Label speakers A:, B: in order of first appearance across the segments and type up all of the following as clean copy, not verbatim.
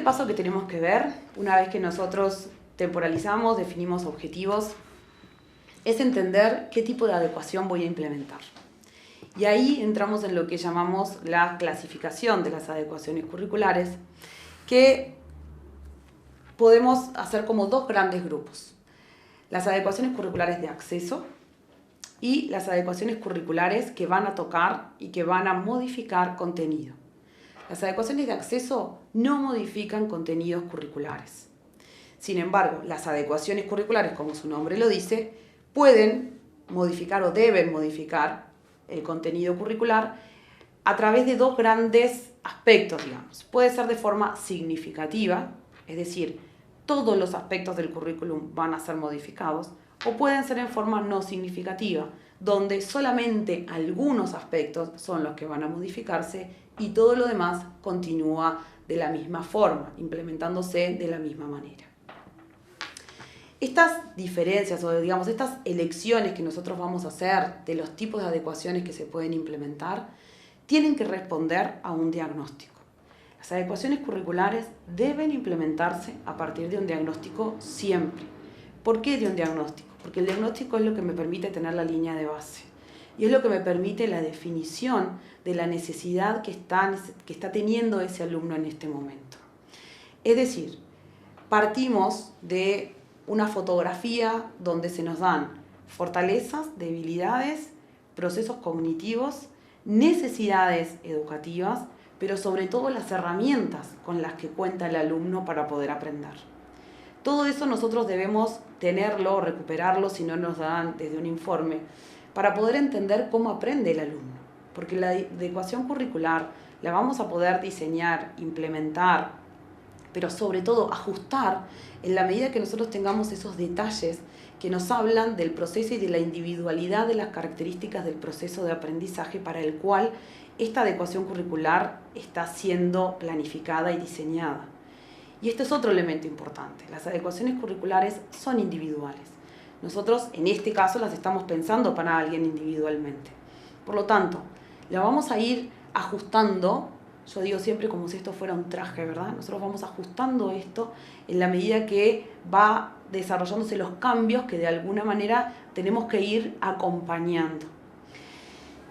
A: paso que tenemos que ver, una vez que nosotros temporalizamos, definimos objetivos, es entender qué tipo de adecuación voy a implementar. Y ahí entramos en lo que llamamos la clasificación de las adecuaciones curriculares, que podemos hacer como dos grandes grupos. Las adecuaciones curriculares de acceso y las adecuaciones curriculares que van a tocar y que van a modificar contenido. Las adecuaciones de acceso no modifican contenidos curriculares. Sin embargo, las adecuaciones curriculares, como su nombre lo dice, pueden modificar o deben modificar el contenido curricular a través de dos grandes aspectos, digamos. Puede ser de forma significativa, es decir, todos los aspectos del currículum van a ser modificados, o pueden ser en forma no significativa, donde solamente algunos aspectos son los que van a modificarse y todo lo demás continúa de la misma forma, implementándose de la misma manera. Estas diferencias o digamos estas elecciones que nosotros vamos a hacer de los tipos de adecuaciones que se pueden implementar tienen que responder a un diagnóstico. Las adecuaciones curriculares deben implementarse a partir de un diagnóstico siempre. ¿Por qué de un diagnóstico? Porque el diagnóstico es lo que me permite tener la línea de base y es lo que me permite la definición de la necesidad que está teniendo ese alumno en este momento. Es decir, partimos de una fotografía donde se nos dan fortalezas, debilidades, procesos cognitivos, necesidades educativas, pero sobre todo las herramientas con las que cuenta el alumno para poder aprender. Todo eso nosotros debemos tenerlo, recuperarlo, si no nos dan desde un informe, para poder entender cómo aprende el alumno. Porque la adecuación curricular la vamos a poder diseñar, implementar, pero sobre todo ajustar en la medida que nosotros tengamos esos detalles que nos hablan del proceso y de la individualidad de las características del proceso de aprendizaje para el cual esta adecuación curricular está siendo planificada y diseñada. Y este es otro elemento importante. Las adecuaciones curriculares son individuales. Nosotros en este caso las estamos pensando para alguien individualmente. Por lo tanto, la vamos a ir ajustando. Yo digo siempre como si esto fuera un traje, ¿verdad? Nosotros vamos ajustando esto en la medida que va desarrollándose los cambios que de alguna manera tenemos que ir acompañando.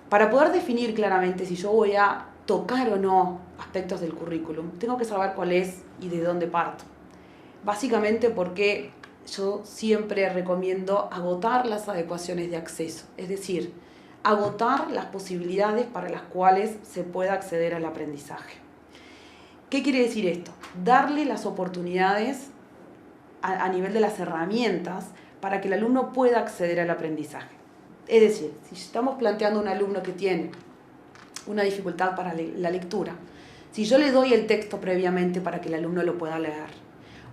A: Para poder definir claramente si yo voy a tocar o no aspectos del currículum, tengo que saber cuál es y de dónde parto. Básicamente porque yo siempre recomiendo agotar las adecuaciones de acceso, es decir, agotar las posibilidades para las cuales se pueda acceder al aprendizaje. ¿Qué quiere decir esto? Darle las oportunidades a nivel de las herramientas para que el alumno pueda acceder al aprendizaje. Es decir, si estamos planteando a un alumno que tiene una dificultad para la lectura, si yo le doy el texto previamente para que el alumno lo pueda leer,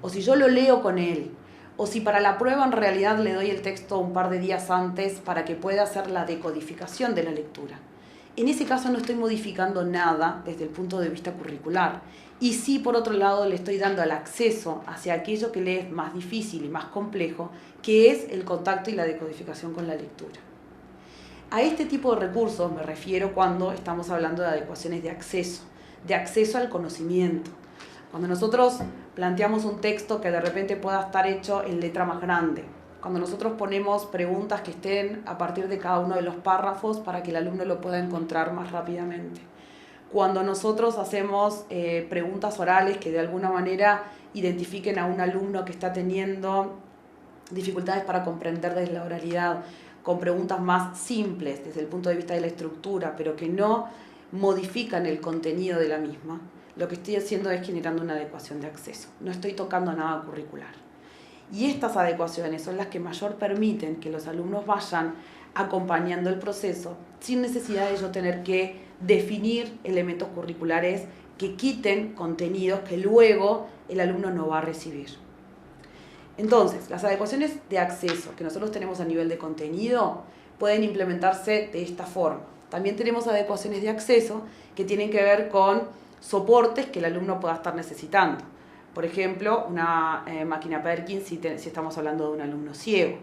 A: o si yo lo leo con él, o si para la prueba en realidad le doy el texto un par de días antes para que pueda hacer la decodificación de la lectura. En ese caso no estoy modificando nada desde el punto de vista curricular. Y sí, por otro lado, le estoy dando el acceso hacia aquello que le es más difícil y más complejo, que es el contacto y la decodificación con la lectura. A este tipo de recursos me refiero cuando estamos hablando de adecuaciones de acceso al conocimiento. Cuando nosotros planteamos un texto que de repente pueda estar hecho en letra más grande, cuando nosotros ponemos preguntas que estén a partir de cada uno de los párrafos para que el alumno lo pueda encontrar más rápidamente, cuando nosotros hacemos preguntas orales que de alguna manera identifiquen a un alumno que está teniendo dificultades para comprender desde la oralidad, con preguntas más simples desde el punto de vista de la estructura, pero que no modifican el contenido de la misma, lo que estoy haciendo es generando una adecuación de acceso. No estoy tocando nada curricular. Y estas adecuaciones son las que mayor permiten que los alumnos vayan acompañando el proceso sin necesidad de yo tener que definir elementos curriculares que quiten contenidos que luego el alumno no va a recibir. Entonces, las adecuaciones de acceso que nosotros tenemos a nivel de contenido pueden implementarse de esta forma. También tenemos adecuaciones de acceso que tienen que ver con soportes que el alumno pueda estar necesitando. Por ejemplo, una máquina Perkins si estamos hablando de un alumno ciego.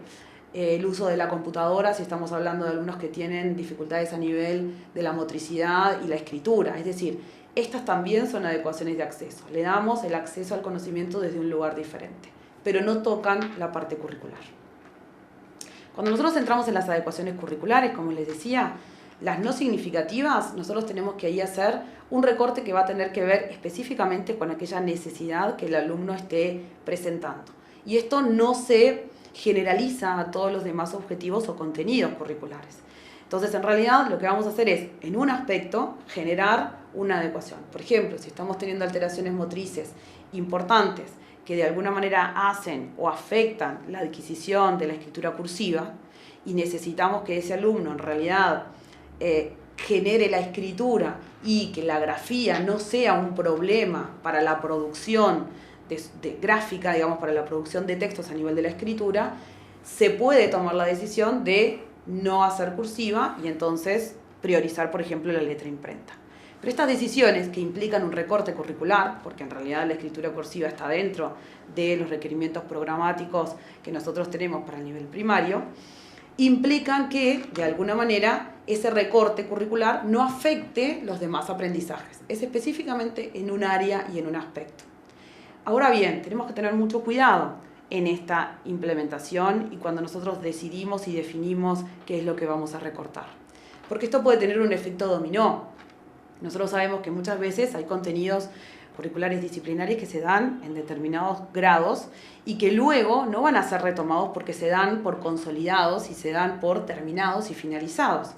A: El uso de la computadora si estamos hablando de alumnos que tienen dificultades a nivel de la motricidad y la escritura. Es decir, Estas también son adecuaciones de acceso. Le damos el acceso al conocimiento desde un lugar diferente, pero no tocan la parte curricular. Cuando nosotros entramos en las adecuaciones curriculares, como les decía, las no significativas, nosotros tenemos que ahí hacer un recorte que va a tener que ver específicamente con aquella necesidad que el alumno esté presentando. Y esto no se generaliza a todos los demás objetivos o contenidos curriculares. Entonces, en realidad, lo que vamos a hacer es, en un aspecto, generar una adecuación. Por ejemplo, si estamos teniendo alteraciones motrices importantes que de alguna manera hacen o afectan la adquisición de la escritura cursiva y necesitamos que ese alumno en realidad genere la escritura y que la grafía no sea un problema para la producción de gráfica, digamos, para la producción de textos a nivel de la escritura, se puede tomar la decisión de no hacer cursiva y entonces priorizar, por ejemplo, la letra imprenta. Pero estas decisiones que implican un recorte curricular, porque en realidad la escritura cursiva está dentro de los requerimientos programáticos que nosotros tenemos para el nivel primario, implican que, de alguna manera, ese recorte curricular no afecte los demás aprendizajes. Es específicamente en un área y en un aspecto. Ahora bien, tenemos que tener mucho cuidado en esta implementación y cuando nosotros decidimos y definimos qué es lo que vamos a recortar. Porque esto puede tener un efecto dominó. Nosotros sabemos que muchas veces hay contenidos curriculares disciplinarios que se dan en determinados grados y que luego no van a ser retomados porque se dan por consolidados y se dan por terminados y finalizados.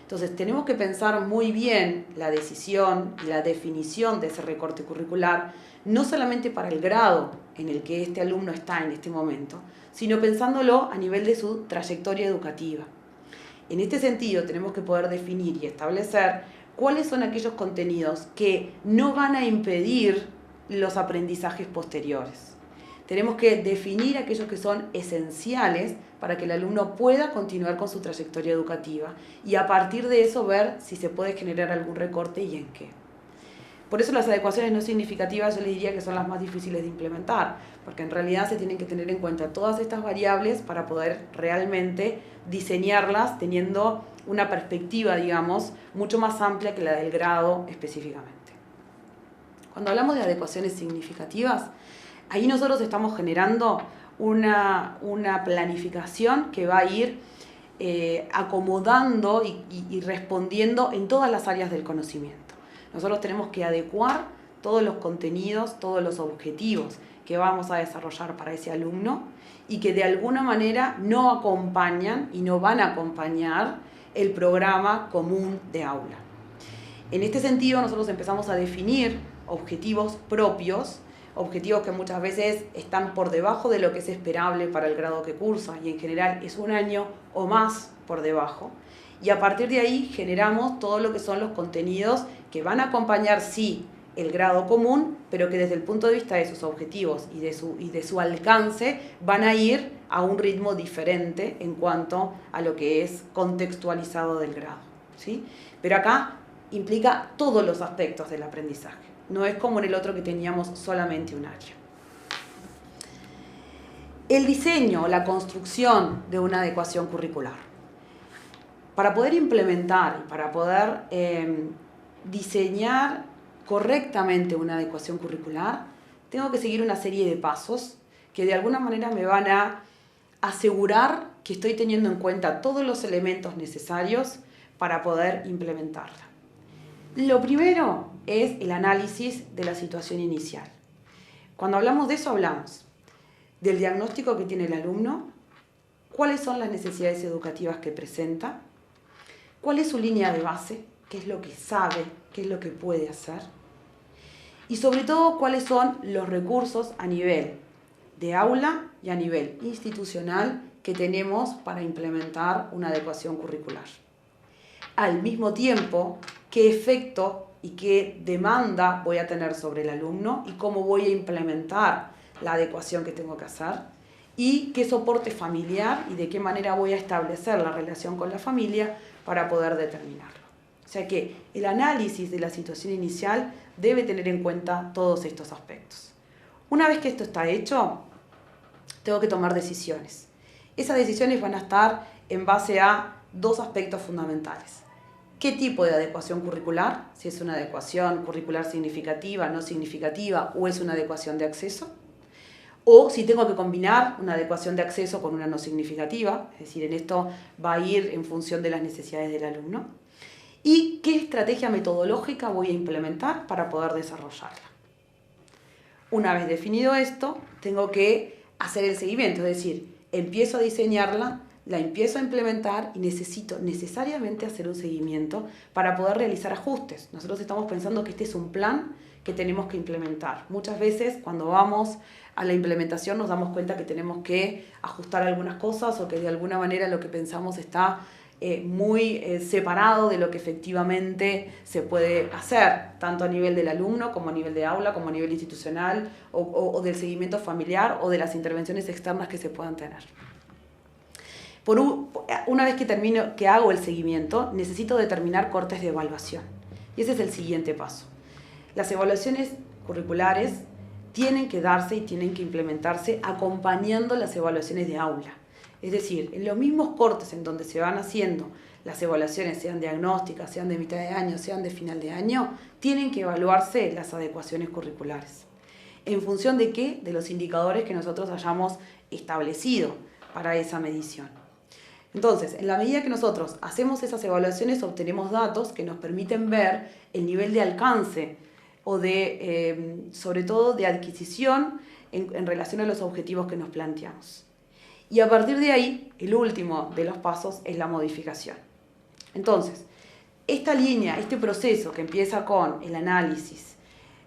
A: Entonces tenemos que pensar muy bien la decisión y la definición de ese recorte curricular, no solamente para el grado en el que este alumno está en este momento, sino pensándolo a nivel de su trayectoria educativa. En este sentido tenemos que poder definir y establecer cuáles son aquellos contenidos que no van a impedir los aprendizajes posteriores. Tenemos que definir aquellos que son esenciales para que el alumno pueda continuar con su trayectoria educativa y a partir de eso ver si se puede generar algún recorte y en qué. Por eso las adecuaciones no significativas yo le diría que son las más difíciles de implementar, porque en realidad se tienen que tener en cuenta todas estas variables para poder realmente diseñarlas teniendo una perspectiva, digamos, mucho más amplia que la del grado específicamente. Cuando hablamos de adecuaciones significativas, ahí nosotros estamos generando una planificación que va a ir acomodando y respondiendo en todas las áreas del conocimiento. Nosotros tenemos que adecuar todos los contenidos, todos los objetivos que vamos a desarrollar para ese alumno y que de alguna manera no acompañan y no van a acompañar el programa común de aula. En este sentido, nosotros empezamos a definir objetivos propios, objetivos que muchas veces están por debajo de lo que es esperable para el grado que cursa y en general es un año o más por debajo. Y a partir de ahí generamos todo lo que son los contenidos que van a acompañar, sí, el grado común, pero que desde el punto de vista de sus objetivos y de su alcance van a ir a un ritmo diferente en cuanto a lo que es contextualizado del grado, ¿sí? Pero acá implica todos los aspectos del aprendizaje. No es como en el otro que teníamos solamente un área. El diseño, la construcción de una adecuación curricular. Para poder implementar y para poder diseñar correctamente una adecuación curricular, tengo que seguir una serie de pasos que de alguna manera me van a asegurar que estoy teniendo en cuenta todos los elementos necesarios para poder implementarla. Lo primero es el análisis de la situación inicial. Cuando hablamos de eso, hablamos del diagnóstico que tiene el alumno, cuáles son las necesidades educativas que presenta, cuál es su línea de base, qué es lo que sabe, qué es lo que puede hacer, y sobre todo cuáles son los recursos a nivel de aula y a nivel institucional que tenemos para implementar una adecuación curricular. Al mismo tiempo, qué efecto y qué demanda voy a tener sobre el alumno y cómo voy a implementar la adecuación que tengo que hacer y qué soporte familiar y de qué manera voy a establecer la relación con la familia para poder determinarlo. O sea que el análisis de la situación inicial debe tener en cuenta todos estos aspectos. Una vez que esto está hecho, tengo que tomar decisiones. Esas decisiones van a estar en base a dos aspectos fundamentales. qué tipo de adecuación curricular, si es una adecuación curricular significativa, no significativa, o es una adecuación de acceso, o si tengo que combinar una adecuación de acceso con una no significativa, es decir, en esto va a ir en función de las necesidades del alumno, y qué estrategia metodológica voy a implementar para poder desarrollarla. Una vez definido esto, tengo que hacer el seguimiento, es decir, empiezo a diseñarla, la empiezo a implementar y necesito necesariamente hacer un seguimiento para poder realizar ajustes. Nosotros estamos pensando que este es un plan que tenemos que implementar. Muchas veces cuando vamos a la implementación nos damos cuenta que tenemos que ajustar algunas cosas o que de alguna manera lo que pensamos está muy separado de lo que efectivamente se puede hacer, tanto a nivel del alumno como a nivel de aula, como a nivel institucional o del seguimiento familiar o de las intervenciones externas que se puedan tener. Una vez que hago el seguimiento, necesito determinar cortes de evaluación. Y ese es el siguiente paso. Las evaluaciones curriculares tienen que darse y tienen que implementarse acompañando las evaluaciones de aula. Es decir, en los mismos cortes en donde se van haciendo las evaluaciones, sean diagnósticas, sean de mitad de año, sean de final de año, tienen que evaluarse las adecuaciones curriculares. ¿En función de qué? De los indicadores que nosotros hayamos establecido para esa medición. Entonces, en la medida que nosotros hacemos esas evaluaciones, obtenemos datos que nos permiten ver el nivel de alcance o sobre todo de adquisición en relación a los objetivos que nos planteamos. Y a partir de ahí, el último de los pasos es la modificación. Entonces, esta línea, este proceso que empieza con el análisis,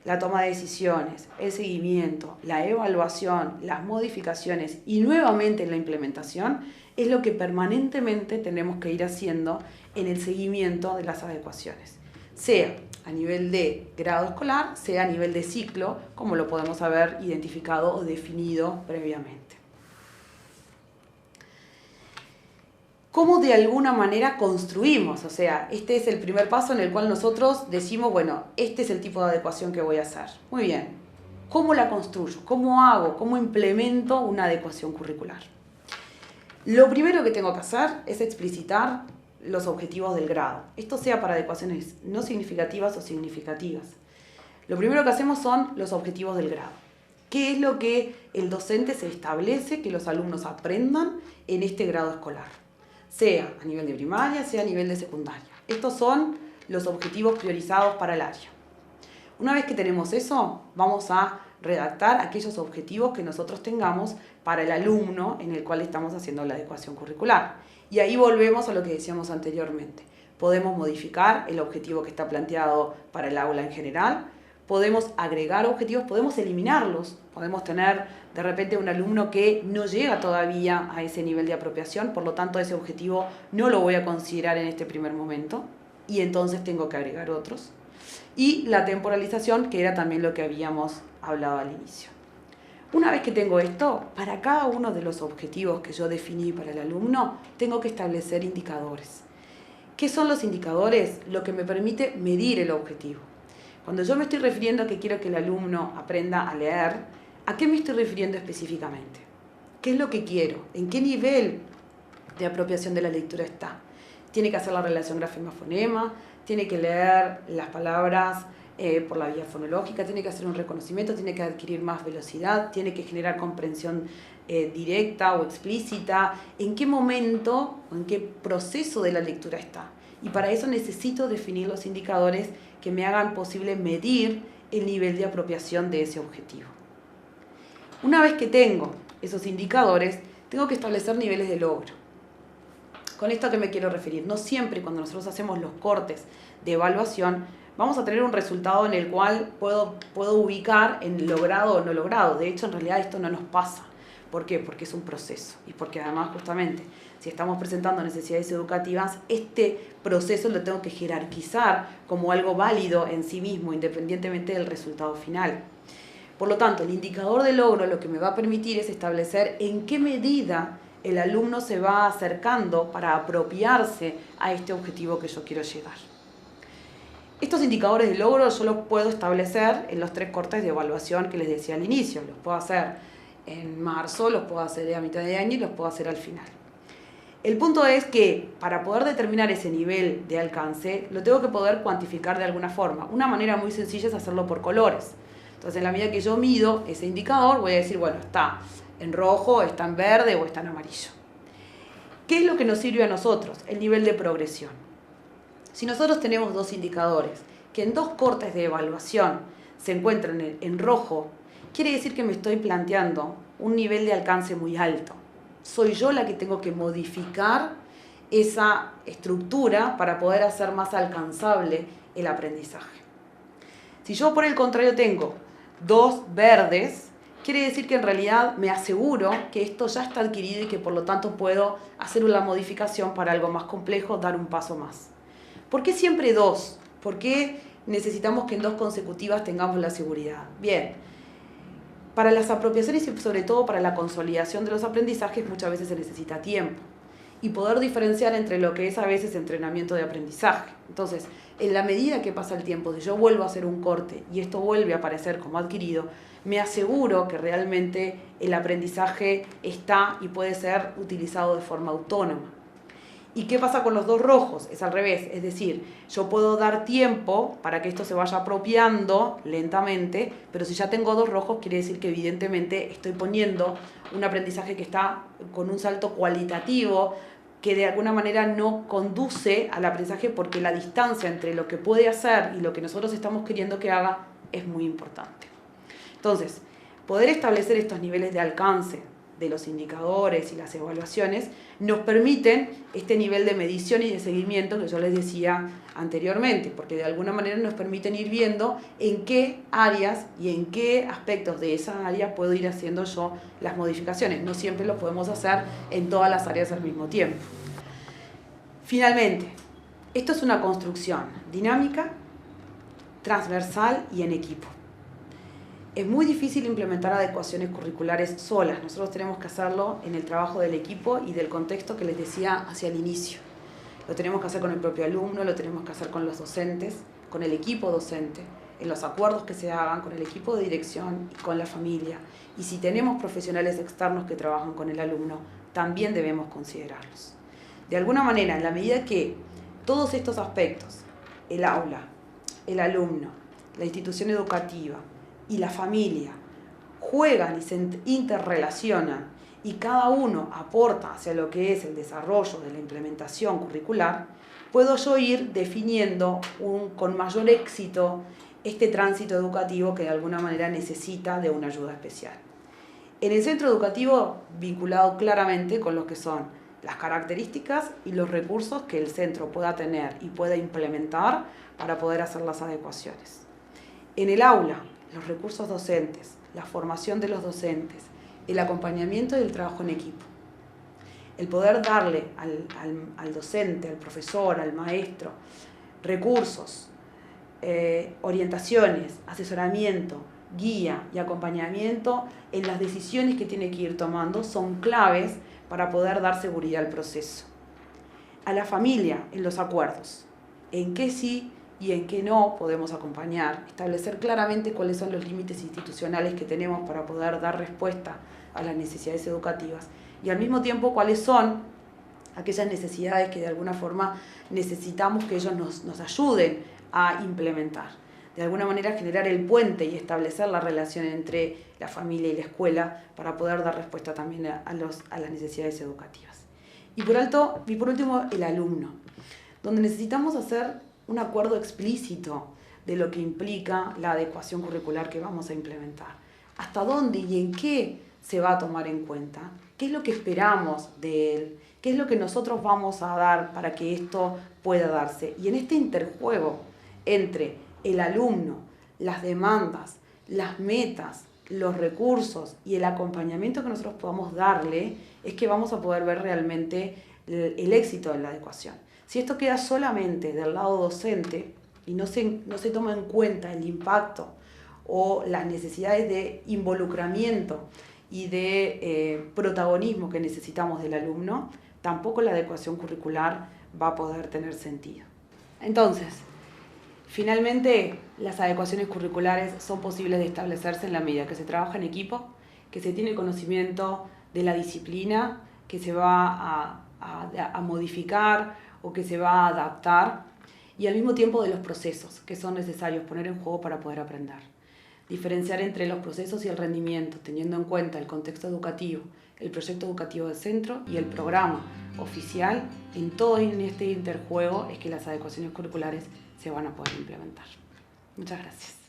A: la toma de decisiones, el seguimiento, la evaluación, las modificaciones y nuevamente la implementación, es lo que permanentemente tenemos que ir haciendo en el seguimiento de las adecuaciones. Sea a nivel de grado escolar, sea a nivel de ciclo, como lo podemos haber identificado o definido previamente. ¿Cómo de alguna manera construimos? O sea, este es el primer paso en el cual nosotros decimos, bueno, este es el tipo de adecuación que voy a hacer. Muy bien. ¿Cómo la construyo? ¿Cómo hago? ¿Cómo implemento una adecuación curricular? Lo primero que tengo que hacer es explicitar los objetivos del grado. Esto sea para adecuaciones no significativas o significativas. Lo primero que hacemos son los objetivos del grado. ¿Qué es lo que el docente se establece que los alumnos aprendan en este grado escolar? Sea a nivel de primaria, sea a nivel de secundaria. Estos son los objetivos priorizados para el área. Una vez que tenemos eso, vamos a redactar aquellos objetivos que nosotros tengamos para el alumno en el cual estamos haciendo la adecuación curricular. Y ahí volvemos a lo que decíamos anteriormente. Podemos modificar el objetivo que está planteado para el aula en general, podemos agregar objetivos, podemos eliminarlos, podemos tener de repente un alumno que no llega todavía a ese nivel de apropiación, por lo tanto ese objetivo no lo voy a considerar en este primer momento y entonces tengo que agregar otros. Y la temporalización, que era también lo que habíamos hablado al inicio. Una vez que tengo esto, para cada uno de los objetivos que yo definí para el alumno, tengo que establecer indicadores. ¿Qué son los indicadores? Lo que me permite medir el objetivo. Cuando yo me estoy refiriendo a que quiero que el alumno aprenda a leer, ¿a qué me estoy refiriendo específicamente? ¿Qué es lo que quiero? ¿En qué nivel de apropiación de la lectura está? Tiene que hacer la relación grafema-fonema, tiene que leer las palabras por la vía fonológica, tiene que hacer un reconocimiento, tiene que adquirir más velocidad, tiene que generar comprensión directa o explícita. ¿En qué momento o en qué proceso de la lectura está? Y para eso necesito definir los indicadores que me hagan posible medir el nivel de apropiación de ese objetivo. Una vez que tengo esos indicadores, tengo que establecer niveles de logro. ¿Con esto a qué me quiero referir? No siempre cuando nosotros hacemos los cortes de evaluación vamos a tener un resultado en el cual puedo ubicar en logrado o no logrado. De hecho, en realidad esto no nos pasa. ¿Por qué? Porque es un proceso y porque además justamente si estamos presentando necesidades educativas, este proceso lo tengo que jerarquizar como algo válido en sí mismo, independientemente del resultado final. Por lo tanto, el indicador de logro lo que me va a permitir es establecer en qué medida el alumno se va acercando para apropiarse a este objetivo que yo quiero llegar. Estos indicadores de logro yo los puedo establecer en los 3 cortes de evaluación que les decía al inicio. Los puedo hacer en marzo, los puedo hacer a mitad de año y los puedo hacer al final. El punto es que para poder determinar ese nivel de alcance, lo tengo que poder cuantificar de alguna forma. Una manera muy sencilla es hacerlo por colores. Entonces, en la medida que yo mido ese indicador, voy a decir, bueno, está en rojo, está en verde o está en amarillo. ¿Qué es lo que nos sirve a nosotros? El nivel de progresión. Si nosotros tenemos dos indicadores que en dos cortes de evaluación se encuentran en rojo, quiere decir que me estoy planteando un nivel de alcance muy alto. Soy yo la que tengo que modificar esa estructura para poder hacer más alcanzable el aprendizaje. Si yo por el contrario tengo dos verdes, quiere decir que en realidad me aseguro que esto ya está adquirido y que por lo tanto puedo hacer una modificación para algo más complejo, dar un paso más. ¿Por qué siempre dos? ¿Por qué necesitamos que en dos consecutivas tengamos la seguridad? Bien, para las apropiaciones y sobre todo para la consolidación de los aprendizajes muchas veces se necesita tiempo y poder diferenciar entre lo que es a veces entrenamiento de aprendizaje. Entonces, en la medida que pasa el tiempo, si yo vuelvo a hacer un corte y esto vuelve a aparecer como adquirido, me aseguro que realmente el aprendizaje está y puede ser utilizado de forma autónoma. ¿Y qué pasa con los dos rojos? Es al revés, es decir, yo puedo dar tiempo para que esto se vaya apropiando lentamente, pero si ya tengo dos rojos quiere decir que evidentemente estoy poniendo un aprendizaje que está con un salto cualitativo, que de alguna manera no conduce al aprendizaje porque la distancia entre lo que puede hacer y lo que nosotros estamos queriendo que haga es muy importante. Entonces, poder establecer estos niveles de alcance de los indicadores y las evaluaciones nos permiten este nivel de medición y de seguimiento que yo les decía anteriormente, porque de alguna manera nos permiten ir viendo en qué áreas y en qué aspectos de esa área puedo ir haciendo yo las modificaciones. No siempre lo podemos hacer en todas las áreas al mismo tiempo. Finalmente, esto es una construcción dinámica, transversal y en equipo. Es muy difícil implementar adecuaciones curriculares solas. Nosotros tenemos que hacerlo en el trabajo del equipo y del contexto que les decía hacia el inicio. Lo tenemos que hacer con el propio alumno, lo tenemos que hacer con los docentes, con el equipo docente, en los acuerdos que se hagan con el equipo de dirección y con la familia. Y si tenemos profesionales externos que trabajan con el alumno, también debemos considerarlos. De alguna manera, en la medida que todos estos aspectos, el aula, el alumno, la institución educativa, y la familia juegan y se interrelacionan y cada uno aporta hacia lo que es el desarrollo de la implementación curricular, puedo yo ir definiendo con mayor éxito este tránsito educativo que de alguna manera necesita de una ayuda especial. En el centro educativo vinculado claramente con lo que son las características y los recursos que el centro pueda tener y pueda implementar para poder hacer las adecuaciones. En el aula, los recursos docentes, la formación de los docentes, el acompañamiento y el trabajo en equipo. El poder darle al docente, al profesor, al maestro, recursos, orientaciones, asesoramiento, guía y acompañamiento en las decisiones que tiene que ir tomando son claves para poder dar seguridad al proceso. A la familia en los acuerdos, en qué sí y en qué no podemos acompañar, establecer claramente cuáles son los límites institucionales que tenemos para poder dar respuesta a las necesidades educativas y al mismo tiempo cuáles son aquellas necesidades que de alguna forma necesitamos que ellos nos ayuden a implementar. De alguna manera generar el puente y establecer la relación entre la familia y la escuela para poder dar respuesta también a las necesidades educativas. Y por último, el alumno, donde necesitamos hacer un acuerdo explícito de lo que implica la adecuación curricular que vamos a implementar. ¿Hasta dónde y en qué se va a tomar en cuenta? ¿Qué es lo que esperamos de él? ¿Qué es lo que nosotros vamos a dar para que esto pueda darse? Y en este interjuego entre el alumno, las demandas, las metas, los recursos y el acompañamiento que nosotros podamos darle, es que vamos a poder ver realmente el éxito de la adecuación. Si esto queda solamente del lado docente y no se toma en cuenta el impacto o las necesidades de involucramiento y de protagonismo que necesitamos del alumno, tampoco la adecuación curricular va a poder tener sentido. Entonces, finalmente, las adecuaciones curriculares son posibles de establecerse en la medida que se trabaja en equipo, que se tiene conocimiento de la disciplina, que se va a a modificar o que se va a adaptar, y al mismo tiempo de los procesos que son necesarios poner en juego para poder aprender. Diferenciar entre los procesos y el rendimiento, teniendo en cuenta el contexto educativo, el proyecto educativo del centro y el programa oficial. En todo en este interjuego es que las adecuaciones curriculares se van a poder implementar. Muchas gracias.